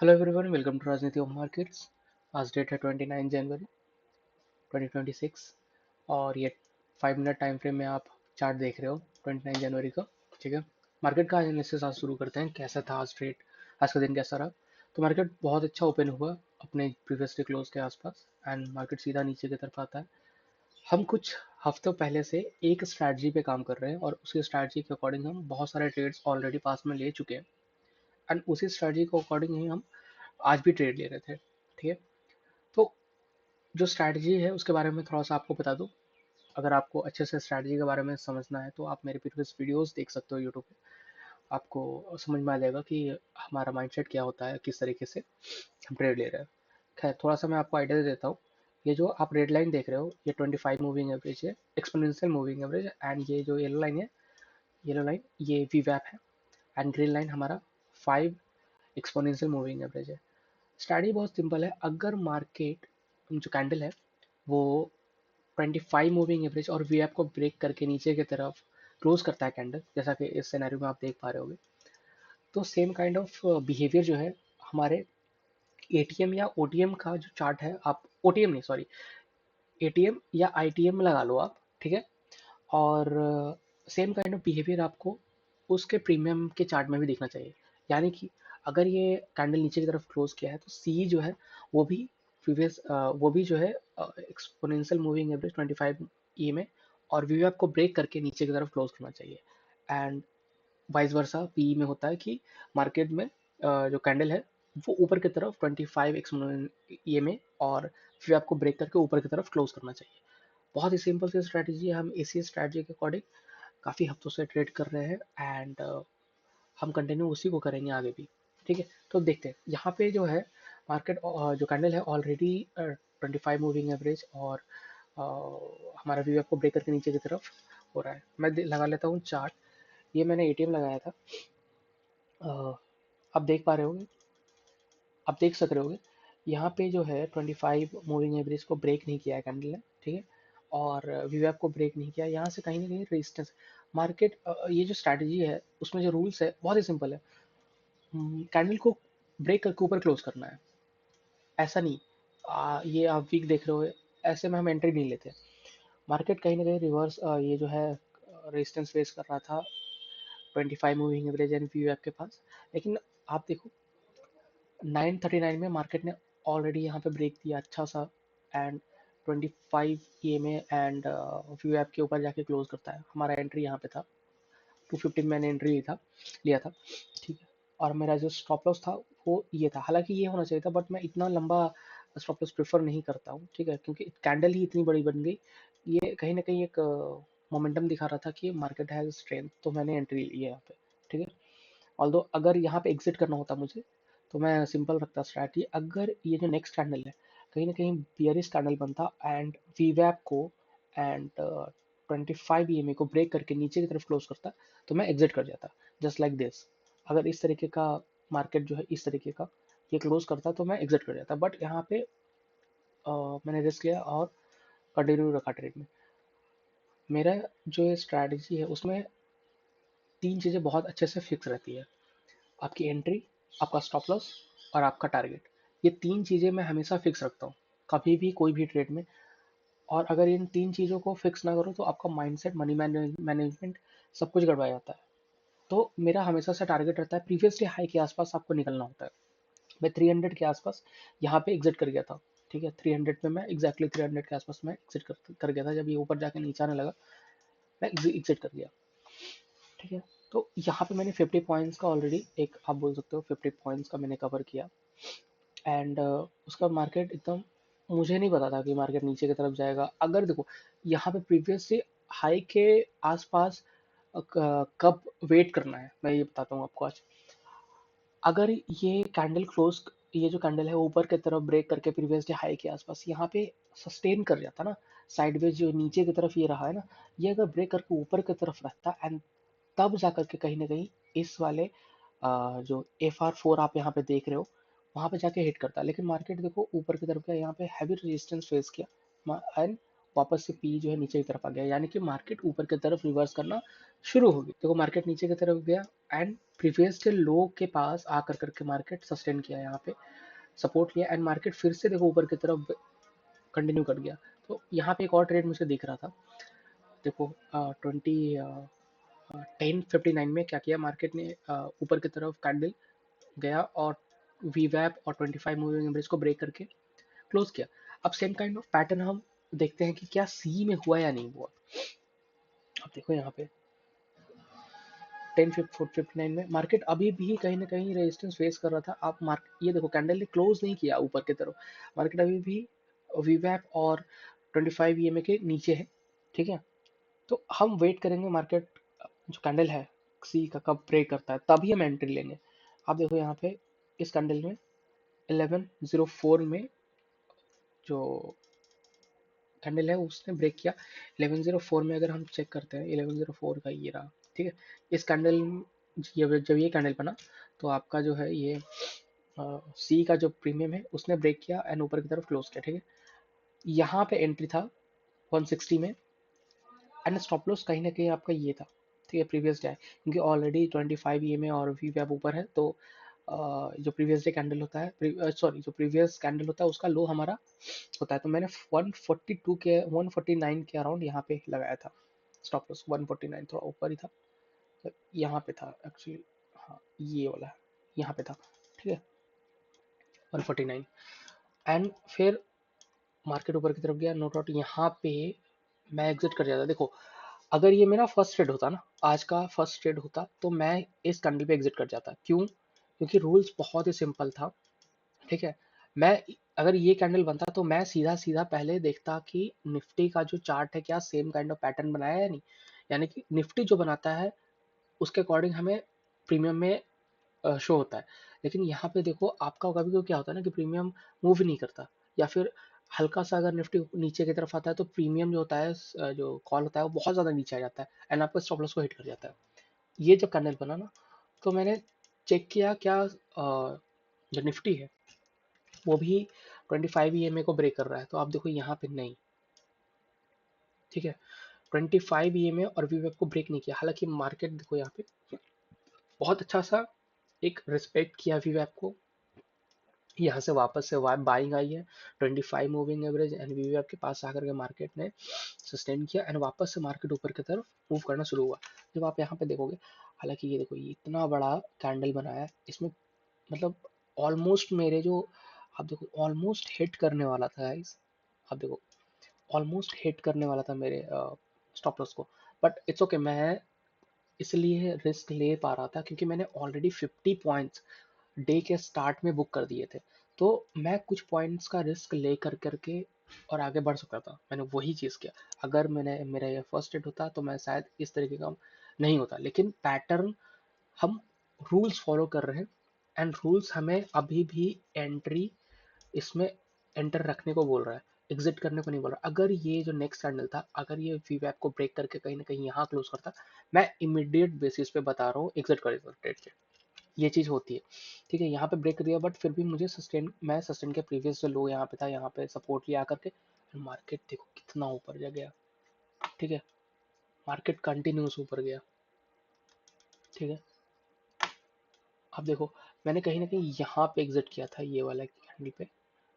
Hello everyone, welcome to राजनीति of markets. आज date है 29 जनवरी 2026 और ये 5 मिनट टाइम फ्रेम में आप चार्ट देख रहे हो 29 जनवरी का। ठीक है, मार्केट का एनालिसिस आज शुरू करते हैं। कैसा था आज ट्रेड, आज का दिन कैसा रहा? तो मार्केट बहुत अच्छा ओपन हुआ अपने प्रीवियस डे क्लोज के आसपास एंड मार्केट सीधा नीचे की तरफ आता है। हम कुछ हफ्तों पहले से एक स्ट्रैटेजी पे काम कर रहे हैं और उसी स्ट्रैटेजी के अकॉर्डिंग हम बहुत सारे ट्रेड्स ऑलरेडी पास में ले चुके हैं एंड उसी स्ट्रैटेजी के अकॉर्डिंग ही हम आज भी ट्रेड ले रहे थे। ठीक है, तो जो स्ट्रैटेजी है उसके बारे में थोड़ा सा आपको बता दूं। अगर आपको अच्छे से स्ट्रैटेजी के बारे में समझना है तो आप मेरे प्रीवियस वीडियोस देख सकते हो यूट्यूब पे। आपको समझ में आ जाएगा कि हमारा माइंडसेट क्या होता है, किस तरीके से हम ट्रेड ले रहे हैं। खैर, थोड़ा सा मैं आपको आइडिया दे देता हूँ। ये जो आप रेड लाइन देख रहे हो ये 25 मूविंग एवरेज है, एक्सपोनेंशियल मूविंग एवरेज। एंड ये जो येलो लाइन है, येलो लाइन ये वी वैप है एंड ग्रीन लाइन हमारा 5 एक्सपोनेंशियल मूविंग एवरेज है। स्ट्रैटेजी बहुत सिंपल है। अगर मार्केट जो कैंडल है वो 25 मूविंग एवरेज और वी को ब्रेक करके नीचे की तरफ क्लोज करता है कैंडल, जैसा कि इस सिनेरियो में आप देख पा रहे होगे, तो सेम काइंड ऑफ बिहेवियर जो है हमारे एटीएम या ओटीएम का जो चार्ट है, आप ओटीएम नहीं सॉरी एटीएम या आईटीएम लगा लो आप। ठीक है, और सेम काइंड ऑफ बिहेवियर आपको उसके प्रीमियम के चार्ट में भी देखना चाहिए। यानी कि अगर ये कैंडल नीचे की तरफ क्लोज किया है तो सी जो है वो भी वो भी जो है एक्सपोनेंशियल मूविंग एवरेज 25 ई में और वी को ब्रेक करके नीचे की तरफ क्लोज करना चाहिए। एंड वाइस वर्सा पी में होता है कि मार्केट में जो कैंडल है वो ऊपर की तरफ 25 एक्सपोनेंशियल ई में और वी को ब्रेक करके ऊपर की तरफ क्लोज करना चाहिए। बहुत ही सिंपल सी स्ट्रैटेजी है। हम इसी स्ट्रैटेजी के अकॉर्डिंग काफ़ी हफ्तों से ट्रेड कर रहे हैं एंड हम कंटिन्यू उसी को करेंगे आगे भी। ठीक है, तो देखते हैं यहाँ पे जो है मार्केट जो कैंडल है ऑलरेडी 25 मूविंग एवरेज और हमारा वी को ब्रेक करके नीचे की तरफ हो रहा है। मैं लगा लेता हूँ चार्ट। ये मैंने एटीएम लगाया था। आप देख पा रहे होंगे, आप देख सक रहे होगे यहाँ पे जो है 25 मूविंग एवरेज को ब्रेक नहीं किया है कैंडल ने। ठीक है, और वीवैप को ब्रेक नहीं किया। यहाँ से कहीं ना कहीं रेजिस्टेंस मार्केट, ये जो स्ट्रैटेजी है उसमें जो रूल्स है बहुत ही सिंपल है। कैंडल को ब्रेक करके ऊपर क्लोज करना है, ऐसा नहीं। ये आप वीक देख रहे हो, ऐसे में हम एंट्री नहीं लेते। मार्केट कहीं ना कहीं रिवर्स ये जो है रेजिस्टेंस फेस कर रहा था 25 मूविंग एवरेज एंड वीवैप के पास। लेकिन आप देखो 9:39 में मार्केट ने ऑलरेडी यहाँ पे ब्रेक दिया अच्छा सा and 25 EMA and view app के ऊपर जाके क्लोज करता है। हमारा एंट्री यहाँ पे था 215 मैंने एंट्री लिया था। ठीक है, और मेरा जो स्टॉप लॉस था वो ये था। हालांकि ये होना चाहिए था बट मैं इतना लंबा स्टॉप लॉस प्रेफर नहीं करता हूँ। ठीक है, क्योंकि कैंडल ही इतनी बड़ी बन गई, ये कहीं ना कहीं एक मोमेंटम दिखा रहा था कि मार्केट हैज स्ट्रेंथ, तो मैंने एंट्री ली है यहाँ पे। ठीक है, ऑल्दो अगर यहाँ पे एग्जिट करना होता मुझे तो मैं सिंपल रखता स्ट्रैटी। अगर ये जो नेक्स्ट कैंडल है कहीं ना कहीं बियरिश कैंडल बनता एंड वीवैप को एंड 25 EMA को ब्रेक करके नीचे की तरफ क्लोज करता तो मैं एग्जिट कर जाता जस्ट लाइक दिस। अगर इस तरीके का मार्केट जो है इस तरीके का ये क्लोज करता तो मैं एग्जिट कर जाता, बट यहाँ पे मैंने रिस्क लिया और कंटिन्यू रखा ट्रेड में। मेरा जो ये स्ट्रैटेजी है उसमें तीन चीज़ें बहुत अच्छे से फिक्स रहती है। आपकी एंट्री, आपका स्टॉप लॉस और आपका टारगेट। ये तीन चीज़ें मैं हमेशा फिक्स रखता हूँ कभी भी कोई भी ट्रेड में। और अगर इन तीन चीज़ों को फिक्स ना करो तो आपका माइंडसेट, मनी मैनेजमेंट सब कुछ गड़बड़ा जाता है। तो मेरा हमेशा से टारगेट रहता है प्रीवियस डे हाई के आसपास आपको निकलना होता है। मैं 300 के आसपास यहाँ पे एग्जिट कर गया था। ठीक है, 300 में मैं एग्जैक्टली 300 के आसपास मैं एग्जिट कर गया था। जब ये ऊपर जाके नीचे आने लगा मैं एग्जिट कर गया। ठीक है, तो यहाँ पे मैंने 50 पॉइंट्स का ऑलरेडी एक आप बोल सकते हो 50 पॉइंट्स का मैंने कवर किया एंड उसका मार्केट एकदम, मुझे नहीं पता था कि मार्केट नीचे की तरफ जाएगा। अगर देखो यहाँ पे प्रीवियस से हाई के आसपास कब वेट करना है मैं ये बताता हूँ आपको आज। अगर ये कैंडल क्लोज, ये जो कैंडल है ऊपर की तरफ ब्रेक करके प्रीवियस डे हाई के आसपास यहाँ पे सस्टेन कर जाता ना, साइडवेज जो नीचे की तरफ ये रहा है ना, ये अगर ब्रेक करके ऊपर की तरफ रहता एंड तब जा करके कहीं ना कहीं इस वाले जो FR4 आप यहाँ पे देख रहे हो वहां पे जाके हिट करता है। लेकिन मार्केट देखो ऊपर की तरफ गया, यहाँ पे हैवी रेजिस्टेंस फेस किया एंड वापस से पी जो है नीचे की तरफ आ गया, यानी कि मार्केट ऊपर की तरफ रिवर्स करना शुरू होगी। देखो मार्केट नीचे की तरफ गया एंड प्रीवियस डे लो के पास आकर करके मार्केट सस्टेन किया, यहाँ पे सपोर्ट लिया एंड मार्केट फिर से देखो ऊपर की तरफ कंटिन्यू कर गया। तो यहाँ पे एक और ट्रेड मुझे दिख रहा था, देखो 10:59 में क्या किया मार्केट ने, ऊपर की तरफ कैंडल गया और वीवैप और 25 मूविंग एवरेज को ब्रेक करके क्लोज किया। अब सेम काइंड ऑफ पैटर्न हम देखते हैं कि क्या सी में हुआ या नहीं हुआ। अब देखो यहाँ पे 10:59 में मार्केट अभी भी कहीं ना कहीं रेजिस्टेंस फेस कर रहा था। आप मार्केट ये देखो कैंडल ने क्लोज नहीं किया ऊपर की तरफ, मार्केट अभी भी वीवैप और 25 ईएमए के नीचे है, ठीक है। तो हम वेट करेंगे मार्केट जो कैंडल है सी का कब ब्रेक करता है, तभी हम एंट्री लेंगे। आप देखो यहाँ पे इस कैंडल में 11:04 में जो कैंडल है उसने ब्रेक किया। 11:04 में अगर हम चेक करते हैं 11:04 का ये रहा, ठीक है। इस कैंडल जब ये कैंडल बना तो आपका जो है ये सी का जो प्रीमियम है उसने ब्रेक किया एंड ऊपर की तरफ क्लोज किया, ठीक है। यहाँ पे एंट्री था 160 में एंड स्टॉप लॉस कहीं ना कहीं आपका ये था, ठीक है, प्रीवियस डे, क्योंकि ऑलरेडी 25 ईएमए और वी वेब ऊपर है। तो जो प्रीवियस डे कैंडल होता है, सॉरी जो प्रीवियस कैंडल होता है उसका लो हमारा होता है। तो मैंने 142 के 149 के अराउंड यहाँ पे लगाया था स्टॉप लॉस। 149 थोड़ा ऊपर ही था, तो यहाँ पे था एक्चुअली, हाँ ये वाला यहाँ पे था, ठीक है, 149। एंड फिर मार्केट ऊपर की तरफ गया, नो डाउट यहाँ पे मैं एग्जिट कर जाता। देखो अगर ये मेरा फर्स्ट ट्रेड होता ना, आज का फर्स्ट ट्रेड होता, तो मैं इस कैंडल पे एग्जिट कर जाता। क्यों? क्योंकि रूल्स बहुत ही सिंपल था, ठीक है। मैं अगर ये कैंडल बनता तो मैं सीधा सीधा पहले देखता कि निफ्टी का जो चार्ट है क्या सेम काइंड ऑफ पैटर्न बनाया है या नहीं, यानी कि निफ्टी जो बनाता है उसके अकॉर्डिंग हमें प्रीमियम में शो होता है। लेकिन यहाँ पे देखो आपका कभी कभी क्या होता है ना कि प्रीमियम मूव ही नहीं करता, या फिर हल्का सा अगर निफ्टी नीचे की तरफ आता है तो प्रीमियम जो होता है जो कॉल होता है वो बहुत ज़्यादा नीचे आ जाता है एंड आपका स्टॉप लॉस को हिट कर जाता है। ये जब कैंडल बना ना तो मैंने चेक किया क्या जो निफ्टी है वो भी 25 ईएमए को ब्रेक कर रहा है। तो आप देखो यहाँ पे नहीं, ठीक है, 25 ईएमए और वीवेब को ब्रेक नहीं किया। हालांकि मार्केट देखो यहाँ पे बहुत अच्छा सा एक रिस्पेक्ट किया वीवेब को, यहाँ से वापस से बाइंग आई है 25 मूविंग एवरेज एंड वी के पास आकर के मार्केट ने सस्टेन किया एंड वापस से मार्केट ऊपर की तरफ मूव करना शुरू हुआ। जब आप यहाँ पे देखोगे, हालांकि ये देखो ये इतना बड़ा कैंडल बनाया है, इसमें मतलब ऑलमोस्ट मेरे जो, आप देखो ऑलमोस्ट हिट करने वाला था गाइस, आप देखो ऑलमोस्ट हिट करने वाला था मेरे स्टॉप लॉस को, बट इट्स ओके, मैं इसलिए रिस्क ले पा रहा था क्योंकि मैंने ऑलरेडी 50 पॉइंट्स डे के स्टार्ट में बुक कर दिए थे। तो मैं कुछ पॉइंट्स का रिस्क ले कर करके और आगे बढ़ सकता था, मैंने वही चीज़ किया। अगर मैंने मेरा ये फर्स्ट डेट होता तो मैं शायद इस तरीके का नहीं होता। लेकिन पैटर्न, हम रूल्स फॉलो कर रहे हैं एंड रूल्स हमें अभी भी एंट्री इसमें एंटर रखने को बोल रहा है, एग्जिट करने को नहीं बोल रहा। अगर ये जो नेक्स्ट कैंडल था, अगर ये वीवैप को ब्रेक करके कहीं ना कहीं यहाँ क्लोज करता, मैं इमीडिएट बेसिस पे बता रहा हूँ एग्जिट कर देता ट्रेड से। ये चीज़ होती है, ठीक है। यहाँ पे ब्रेक दिया बट फिर भी मुझे सस्टेन, मैं सस्टेन के प्रीवियस जो लो यहाँ पे था यहाँ पे सपोर्ट लिया करके मार्केट देखो कितना ऊपर जा गया, ठीक है, मार्केट कंटिन्यूस ऊपर गया, ठीक है। अब देखो मैंने कहीं ना कहीं यहाँ पे एग्जिट किया था ये वाला कैंडल पे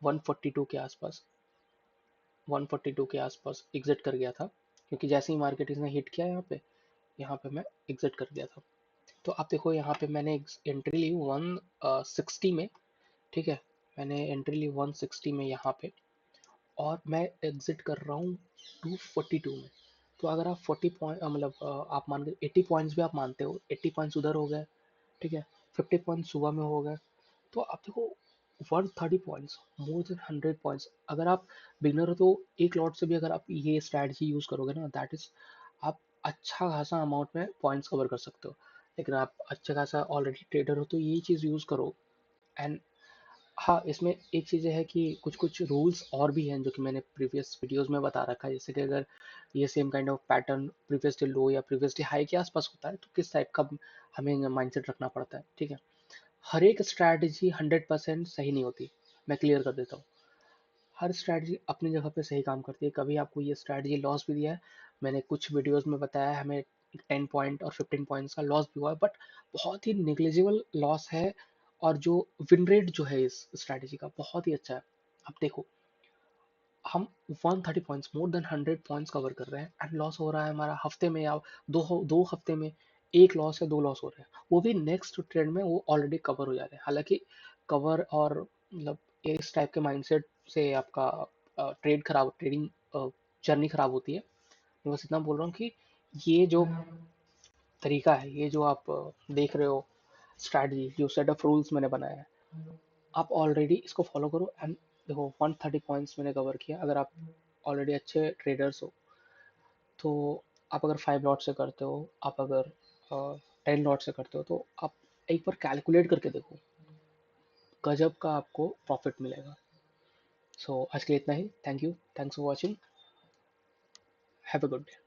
142 के आसपास, 142 के आसपास एग्जिट कर गया था, क्योंकि जैसे ही मार्केट इसने हिट किया यहाँ पे मैं एग्जिट कर गया था। तो आप देखो यहाँ पे मैंने एंट्री ली 160 में, ठीक है, मैंने एंट्री ली 160 में यहाँ पे और मैं एग्जिट कर रहा हूँ 242 में। तो अगर आप 40 पॉइंट मतलब आप मान के 80 पॉइंट्स भी आप मानते हो, 80 पॉइंट्स उधर हो गए, ठीक है, 50 पॉइंट्स सुबह में हो गए, तो आप देखो 130 पॉइंट्स, मोर देन 100 पॉइंट्स। अगर आप बिगनर हो तो एक लॉट से भी अगर आप ये स्ट्रैटेजी यूज करोगे ना, दैट इज आप अच्छा खासा अमाउंट में पॉइंट्स कवर कर सकते हो। लेकिन आप अच्छा खासा ऑलरेडी ट्रेडर हो तो ये चीज़ यूज़ करो। एंड हाँ, इसमें एक चीज़ है कि कुछ कुछ रूल्स और भी हैं जो कि मैंने प्रीवियस वीडियोस में बता रखा है। जैसे कि अगर ये same kind of pattern previous day लो या प्रीवियस डे हाई के आसपास होता है तो किस टाइप का हमें माइंडसेट रखना पड़ता है, ठीक है। हर एक स्ट्रैटेजी 100% सही नहीं होती, मैं क्लियर कर देता हूँ। हर स्ट्रैटेजी अपनी जगह पे सही काम करती है। कभी आपको ये स्ट्रैटेजी लॉस भी दिया है, मैंने कुछ वीडियोस में बताया है, हमें 10 पॉइंट और 15 पॉइंट्स का लॉस भी हुआ है, बट बहुत ही निग्लिजिबल लॉस है। और जो विन रेट जो है इस स्ट्रैटेजी का बहुत ही अच्छा है। अब देखो, हम 130 points, more than 100 points cover कर रहे हैं, एंड लॉस हो रहा है हमारा हफ्ते में या दो हफ्ते में एक लॉस या दो लॉस हो रहे हैं, वो भी नेक्स्ट ट्रेड में वो ऑलरेडी कवर हो जा रहे हैं। हालांकि कवर और मतलब इस टाइप के माइंडसेट से आपका ट्रेडिंग जर्नी खराब होती है। मैं बस इतना बोल रहा हूँ कि ये जो तरीका है, ये जो आप देख रहे हो स्ट्रैटेजी, जो सेट ऑफ रूल्स मैंने बनाया है, आप ऑलरेडी इसको फॉलो करो। एंड देखो, 130 पॉइंट्स मैंने कवर किया। अगर आप ऑलरेडी अच्छे ट्रेडर्स हो तो आप अगर 5 लॉट से करते हो, आप अगर 10 लॉट से करते हो, तो आप एक बार कैलकुलेट करके देखो, गजब का आपको प्रॉफिट मिलेगा। सो आज के लिए इतना ही। Thank you, thanks for watching, have a good day.